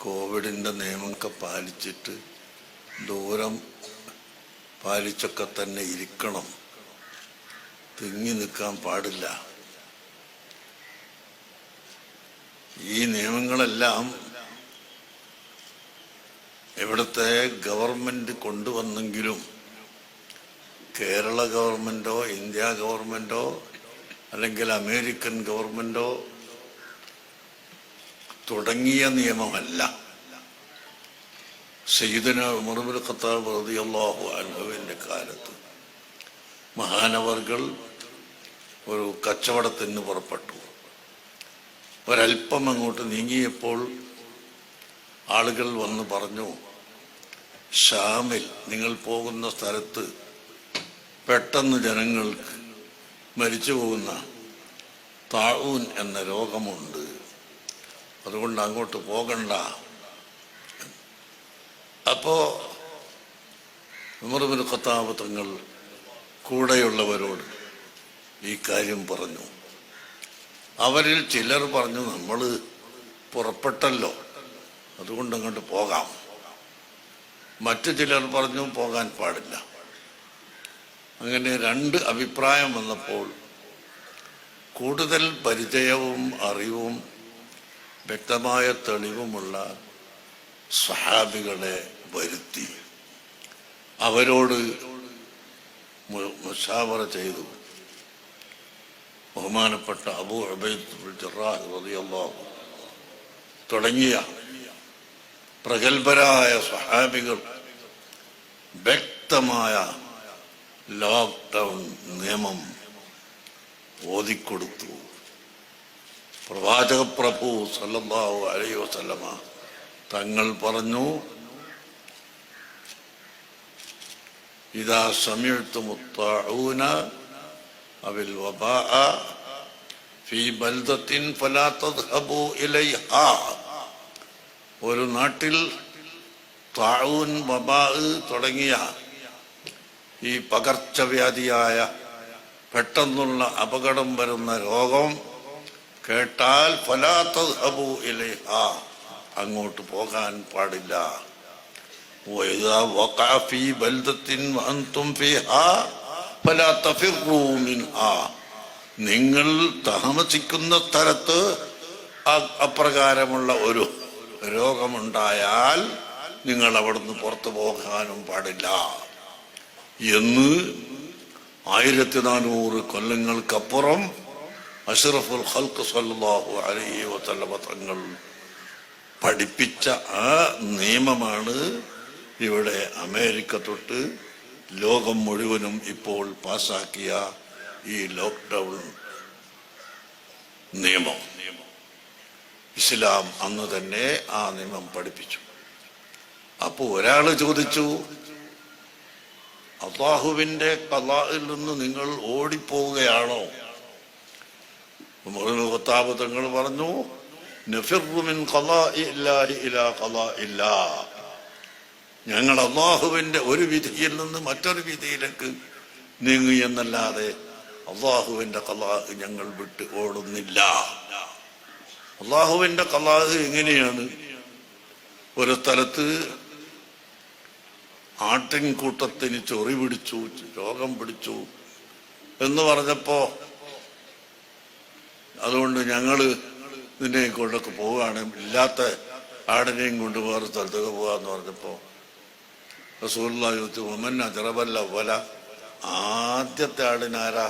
കോവിഡിൻ്റെ നിയമമൊക്കെ പാലിച്ചിട്ട് ദൂരം പാലിച്ചൊക്കെ തന്നെ ഇരിക്കണം, തിങ്ങി നിൽക്കാൻ പാടില്ല. ഈ നിയമങ്ങളെല്ലാം ഇവിടുത്തെ ഗവൺമെൻറ് കൊണ്ടുവന്നെങ്കിലും കേരള ഗവൺമെൻറ്റോ ഇന്ത്യ ഗവൺമെൻറ്റോ അല്ലെങ്കിൽ അമേരിക്കൻ ഗവൺമെൻറ്റോ തുടങ്ങിയ നിയമമല്ല. സയ്യിദുന ഉമർ ഇബ്നു ഖത്താബ് റളിയല്ലാഹു അൻഹുവിൻ്റെ കാലത്ത് മഹാനവർകൾ ഒരു കച്ചവടത്തിന് പുറപ്പെട്ടു. ഒരല്പം അങ്ങോട്ട് നീങ്ങിയപ്പോൾ ആളുകൾ വന്ന് പറഞ്ഞു, ഷാമിൽ നിങ്ങൾ പോകുന്ന സ്ഥലത്ത് പെട്ടെന്ന് ജനങ്ങൾക്ക് മരിച്ചു പോകുന്ന താഊൻ എന്ന രോഗമുണ്ട്, അതുകൊണ്ട് അങ്ങോട്ട് പോകണ്ട. അപ്പോൾ ഉമർ ഇബ്നു ഖത്താബ് തങ്ങൾ കൂടെയുള്ളവരോട് ഈ കാര്യം പറഞ്ഞു. അവരിൽ ചിലർ പറഞ്ഞു, നമ്മൾ പുറപ്പെട്ടല്ലോ, അതുകൊണ്ട് അങ്ങോട്ട് പോകാം. മറ്റു ചിലർ പറഞ്ഞു പോകാൻ പാടില്ല. അങ്ങനെ രണ്ട് അഭിപ്രായം വന്നപ്പോൾ കൂടുതൽ പരിചയവും അറിവും വ്യക്തമായ തെളിവുമുള്ള സ്വഹാബികളെ വരുത്തി അവരോട് മുശാവറ ചെയ്തു. ബഹുമാനപ്പെട്ട അബൂ ഉബൈദ ജറാഹ് റളിയല്ലാഹു തുടങ്ങിയ പ്രഗത്ഭരായ സ്വഹാബികൾ വ്യക്തമായ ലോക്ക്ഡൗൺ നിയമം ഓതിക്കൊടുത്തു. പ്രവാചക പ്രഭു സല്ലല്ലാഹു അലൈഹി വസല്ലമ തങ്ങൾ പറഞ്ഞു, ഇദാ സമിഅ്തുമുത് ത്വാഊന അവിൽ വബാഅ ഫീ ബൽദത്തിൻ ഫലാ തദ്ഹബൂ ഇലൈഹാ. ഒരു നാട്ടിൽ ത്വാഊൻ, വബാ തുടങ്ങിയ ഈ പകർച്ചവ്യാധിയായ പെട്ടെന്നുള്ള അപകടം വരുന്ന രോഗം കേട്ടാൽ ഫലാ തദ്ഹബൂ ഇലൈഹാ, അങ്ങോട്ട് പോകാൻ പാടില്ല. വഇദാ വഖഅ ഫീ ബൽദത്തിൻ വഅൻതും ഫീഹാ ഫലാ തഫിറൂ മിൻഹാ, നിങ്ങൾ താമസിക്കുന്ന സ്ഥലത്ത് അപ്രകാരമുള്ള ഒരു രോഗമുണ്ടായാൽ നിങ്ങൾ അവിടുന്ന് പുറത്തു പോകാനും പാടില്ല എന്ന് 1400 കൊല്ലങ്ങൾക്കപ്പുറം അഷ്റഫുൽ ഖൽഖ് സല്ലല്ലാഹു അലൈഹി വസല്ലമ തങ്ങൾ പഠിപ്പിച്ച ആ നിയമമാണ് ഇവിടെ അമേരിക്ക തൊട്ട് ലോകം മുഴുവനും ഇപ്പോൾ പാസാക്കിയ ഈ ലോക്ക്ഡൗൺ നിയമം. ഇസ്ലാം അന്ന് തന്നെ ആ നിയമം പഠിപ്പിച്ചു. അപ്പോൾ ഒരാൾ ചോദിച്ചു, അല്ലാഹുവിൻ്റെ ഖളാഇൽ നിന്ന് നിങ്ങൾ ഓടിപ്പോവുകയാണോ? ഉമർ ഇബ്നു ഖത്താബ് തങ്ങൾ പറഞ്ഞു, നഫിറു മിൻ ഖളാഇല്ലാഹി ഇലാ ഖളാഇല്ലാഹ്, ഞങ്ങൾ അല്ലാഹുവിൻ്റെ ഒരു വിധിയിൽ നിന്ന് മറ്റൊരു വിധിയിലേക്ക് നീങ്ങി എന്നല്ലാതെ അല്ലാഹുവിൻ്റെ ഖളാഇ ഞങ്ങൾ വിട്ട് ഓടുന്നില്ല. അല്ലാഹുവിൻ്റെ ഖളാഇ എങ്ങനെയാണ്? ഒരു സ്ഥലത്ത് ആട്ടിൻകൂട്ടത്തിന് ചൊറി പിടിച്ചു, രോഗം പിടിച്ചു എന്ന് പറഞ്ഞപ്പോ അതുകൊണ്ട് ഞങ്ങൾ ഇതിനെ കൊണ്ടൊക്കെ പോവുകയാണ്, ഇല്ലാത്ത ആടിനെയും കൊണ്ട് വേറെ സ്ഥലത്തൊക്കെ പോകാന്ന് പറഞ്ഞപ്പോ റസൂലുള്ളാഹി ചോദിച്ചു, വമൻ അജ്റബൽ അവ്വല, ആദ്യത്തെ ആടിനാരാ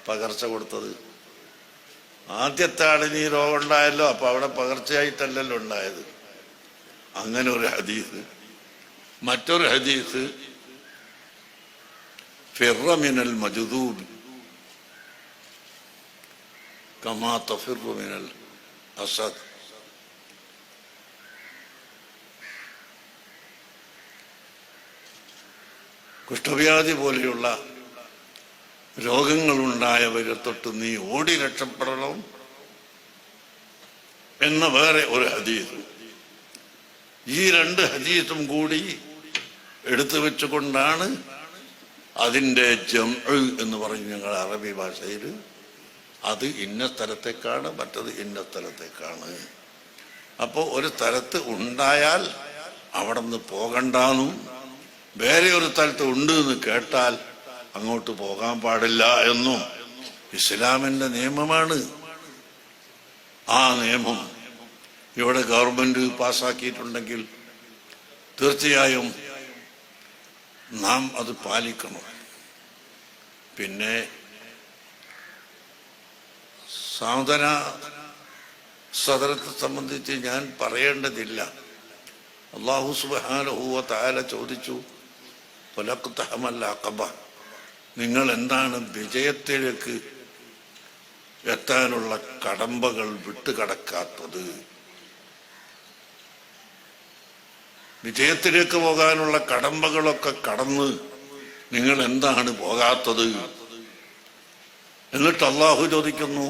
പകർച്ച കൊടുത്തത്? ആദ്യത്തെ ആടിന് ഈ രോഗം ഉണ്ടായല്ലോ, അപ്പൊ അവിടെ പകർച്ചയായിട്ടല്ലല്ലോ ഉണ്ടായത്. അങ്ങനെ ഒരു ഹദീസ്. മറ്റൊരു ഹദീസ്, ഫിർറ മിനൽ മജ്ദൂബ് കമാ തഫിറു മിനൽ അസദ്. കുഷ്ഠവ്യാധി പോലെയുള്ള രോഗങ്ങളുണ്ടായവരെ തൊട്ട് നീ ഓടി രക്ഷപ്പെടണം എന്ന വേറെ ഒരു ഹദീസ്. ഈ രണ്ട് ഹദീസും കൂടി എടുത്തു വെച്ചുകൊണ്ടാണ് അതിൻ്റെ ജംഉ എന്ന് പറയും ഞങ്ങൾ അറബി ഭാഷയിൽ. അത് ഇന്ന സ്ഥലത്തേക്കാണ്, മറ്റത് ഇന്ന സ്ഥലത്തേക്കാണ്. അപ്പോൾ ഒരു സ്ഥലത്ത് ഉണ്ടായാൽ അവിടെ നിന്ന് പോകണ്ടാന്നും വേറെ ഒരു സ്ഥലത്ത് ഉണ്ട് എന്ന് കേട്ടാൽ അങ്ങോട്ട് പോകാൻ പാടില്ല എന്നും ഇസ്ലാമിന്റെ നിയമമാണ്. ആ നിയമം ഇവിടെ ഗവൺമെന്റ് പാസ്സാക്കിയിട്ടുണ്ടെങ്കിൽ തീർച്ചയായും നാം അത് പാലിക്കണം. പിന്നെ സാധന സദനത്തെ സംബന്ധിച്ച് ഞാൻ പറയേണ്ടതില്ല. അല്ലാഹു സുബ്ഹാനഹു വ തആല ചോദിച്ചു, ഫലഖ്തഹമൽ അഖബ, നിങ്ങൾ എന്താണ് വിജയത്തിലേക്ക് എത്താനുള്ള കടമ്പകൾ വിട്ടുകടക്കാത്തത്? വിജയത്തിലേക്ക് പോകാനുള്ള കടമ്പകളൊക്കെ കടന്ന് നിങ്ങൾ എന്താണ് പോകാത്തത്? എന്നിട്ട് അള്ളാഹു ചോദിക്കുന്നു,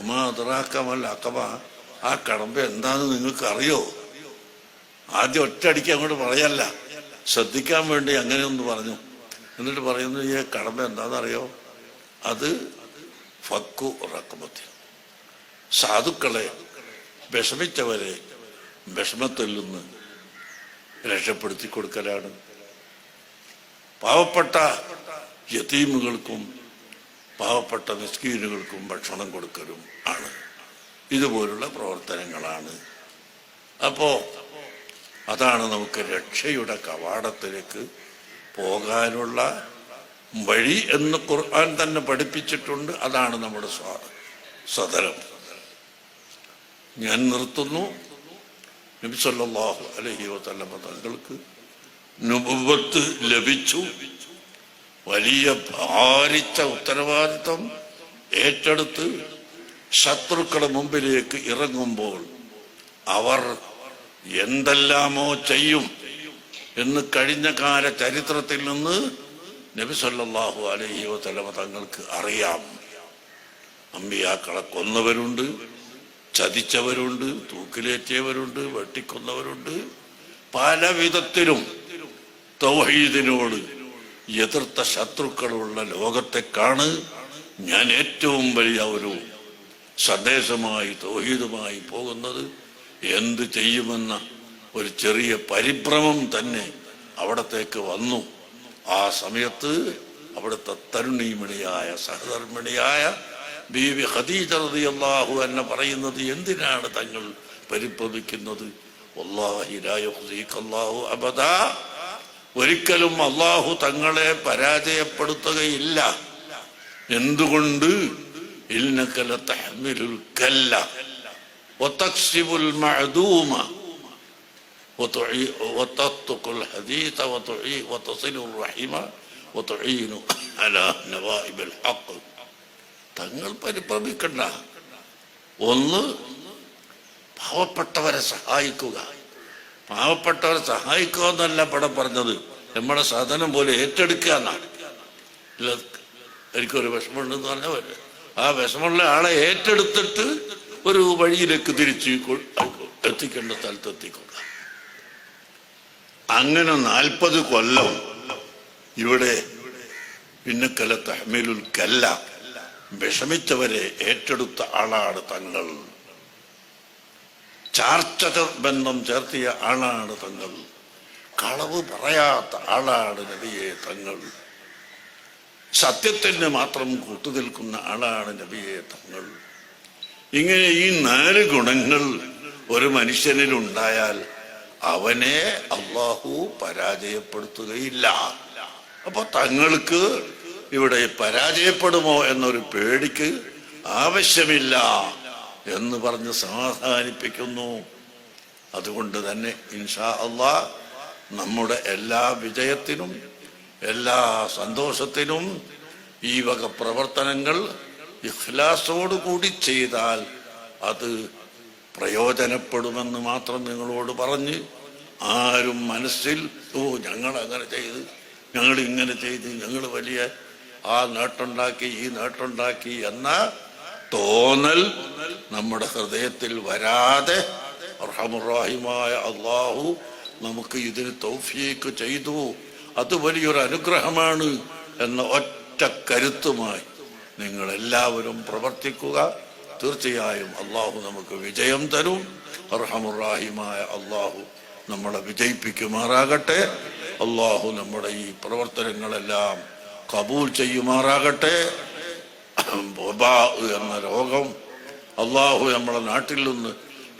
ഉമാ അദ്റാകമൽ അഖബ, ആ കടമ്പ എന്താണെന്ന് നിങ്ങൾക്ക് അറിയോ? ആദ്യം ഒറ്റയടിക്ക് അങ്ങോട്ട് പറയല്ല, ശ്രദ്ധിക്കാൻ വേണ്ടി അങ്ങനെ ഒന്ന് പറഞ്ഞു. എന്നിട്ട് പറയുന്നു, ഈ കടമ്പ എന്താണെന്നറിയോ? അത് ഫക്കു റഖബത്തി, സാധുക്കളെ, വിഷമിച്ചവരെ വിഷമത്തിൽ നിന്ന് രക്ഷപ്പെടുത്തി കൊടുക്കലാണ്. പാവപ്പെട്ട യതീമുകൾക്കും പാവപ്പെട്ട മിസ്കീനുകൾക്കും ഭക്ഷണം കൊടുക്കലും ആണ്. ഇതുപോലുള്ള പ്രവർത്തനങ്ങളാണ്. അപ്പോ അതാണ് നമുക്ക് രക്ഷയുടെ കവാടത്തിലേക്ക് പോകാനുള്ള വഴി എന്ന് ഖുർആൻ തന്നെ പഠിപ്പിച്ചിട്ടുണ്ട്. അതാണ് നമ്മുടെ സദനം. ഞാൻ നിർത്തുന്നു. നബി സല്ലല്ലാഹു അലൈഹി വസല്ലം തങ്ങൾക്ക് നുബുവത്ത് ലഭിച്ചു. വലിയ ഭാരിച്ച ഉത്തരവാദിത്വം ഏറ്റെടുത്ത് ശത്രുക്കളുടെ മുമ്പിലേക്ക് ഇറങ്ങുമ്പോൾ അവർ എന്തെല്ലാമോ ചെയ്യും എന്ന് കഴിഞ്ഞ കാല ചരിത്രത്തിൽ നിന്ന് നബി സല്ലല്ലാഹു അലൈഹി വസല്ലം തങ്ങൾക്ക് അറിയാം. അമ്പിയാക്കളെ കൊന്നവരുണ്ട്, ചതിച്ചവരുണ്ട്, തൂക്കിലേറ്റിയവരുണ്ട്, വെട്ടിക്കൊന്നവരുണ്ട്. പല വിധത്തിലും തൗഹീദിനോട് എതിർത്ത ശത്രുക്കളുള്ള ലോകത്തെക്കാണ് ഞാൻ ഏറ്റവും വലിയ ഒരു സന്ദേശമായി തൗഹീദുമായി പോകുന്നത്. എന്ത് ചെയ്യുമെന്ന ഒരു ചെറിയ പരിഭ്രമം തന്നെ അവിടത്തേക്ക് വന്നു. ആ സമയത്ത് അവിടുത്തെ തരുണീമണിയായ സഹധർമ്മിണിയായ ബീവി ഖദീജ റളിയല്ലാഹു അൻഹ പറയുന്നത്, എന്തിനാണ് തങ്ങൾ പരിഭ്രമിക്കുന്നത്? വല്ലാഹി ലാ യുഖ്സികല്ലാഹു അബദാ, ഒരിക്കലും അല്ലാഹു തങ്ങളെ പരാജയപ്പെടുത്തുകയില്ല. എന്തുകൊണ്ട്? ഇന്നക ലതഹ്മിലുൽ കല്ല വതക്സിബുൽ മഅദൂമ വതത്ഖുൽ ഹദീഥ വതസിലുർ റഹിമ വതുഈനു അലാ നവാഇബിൽ ഹഖ്. തങ്ങൾ പരിഭ്രമിക്കണ്ട. ഒന്ന്, പാവപ്പെട്ടവരെ സഹായിക്കുക. പാവപ്പെട്ടവരെ സഹായിക്കുക എന്നല്ല പടം പറഞ്ഞത്, നമ്മുടെ സാധനം പോലെ ഏറ്റെടുക്കുക എന്നാണ്. ഇല്ല, എനിക്കൊരു വിഷമമുണ്ടെന്ന് പറഞ്ഞവർ ആ വിഷമമുള്ള ആളെ ഏറ്റെടുത്തിട്ട് ഒരു വഴിയിലേക്ക് തിരിച്ച് എത്തിക്കേണ്ട സ്ഥലത്ത് എത്തിക്കൊള്ളുക. അങ്ങനെ 40 കൊല്ലം ഇവിടെ പിന്നക്കല തഹ്മീലുൽ കല്ല, വിഷമിച്ചവരെ ഏറ്റെടുത്ത ആളാണ് തങ്ങൾ. ചാർച്ച ബന്ധം ചേർത്തിയ ആളാണ് തങ്ങൾ. കളവ് പറയാത്ത ആളാണ് നബിയെ തങ്ങൾ. സത്യത്തിന് മാത്രം കൂട്ടുനിൽക്കുന്ന ആളാണ് നബിയെ തങ്ങൾ. ഇങ്ങനെ ഈ 4 ഗുണങ്ങൾ ഒരു മനുഷ്യനിലുണ്ടായാൽ അവനെ അല്ലാഹു പരാജയപ്പെടുത്തുകയില്ല. അപ്പൊ തങ്ങൾക്ക് ഇവിടെ പരാജയപ്പെടുമോ എന്നൊരു പേടിക്ക് ആവശ്യമില്ല എന്ന് പറഞ്ഞ് സമാധാനിപ്പിക്കുന്നു. അതുകൊണ്ട് തന്നെ ഇൻഷാ അല്ലാഹ് നമ്മുടെ എല്ലാ വിജയത്തിനും എല്ലാ സന്തോഷത്തിനും ഈ വക പ്രവർത്തനങ്ങൾ ഇഖ്ലാസോട് കൂടി ചെയ്താൽ അത് പ്രയോജനപ്പെടുമെന്ന് മാത്രം നിങ്ങളോട് പറഞ്ഞ്, ആരും മനസ്സിൽ ഞങ്ങൾ അങ്ങനെ ചെയ്ത്, ഞങ്ങൾ ഇങ്ങനെ ചെയ്ത്, ഞങ്ങൾ വലിയ ആ നേട്ടമുണ്ടാക്കി ഈ നേട്ടമുണ്ടാക്കി എന്ന തോന്നൽ നമ്മുടെ ഹൃദയത്തിൽ വരാതെ അർഹമുർ-റഹീമായ അല്ലാഹു നമുക്ക് ഇതിന് തൗഫീഖ് ചെയ്തു. അത് വലിയൊരു അനുഗ്രഹമാണ് എന്ന ഒറ്റ കരുത്തുമായി നിങ്ങൾ എല്ലാവരും പ്രവർത്തിക്കുക. തീർച്ചയായും അള്ളാഹു നമുക്ക് വിജയം തരും. അർഹമുറാഹിമായ അള്ളാഹു നമ്മളെ വിജയിപ്പിക്കുമാറാകട്ടെ. അള്ളാഹു നമ്മുടെ ഈ പ്രവർത്തനങ്ങളെല്ലാം കബൂൽ ചെയ്യുമാറാകട്ടെ. വബാ എന്ന രോഗം അള്ളാഹു നമ്മുടെ നാട്ടിൽ നിന്ന്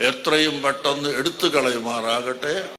എത്രയും പെട്ടെന്ന് എടുത്തു കളയുമാറാകട്ടെ.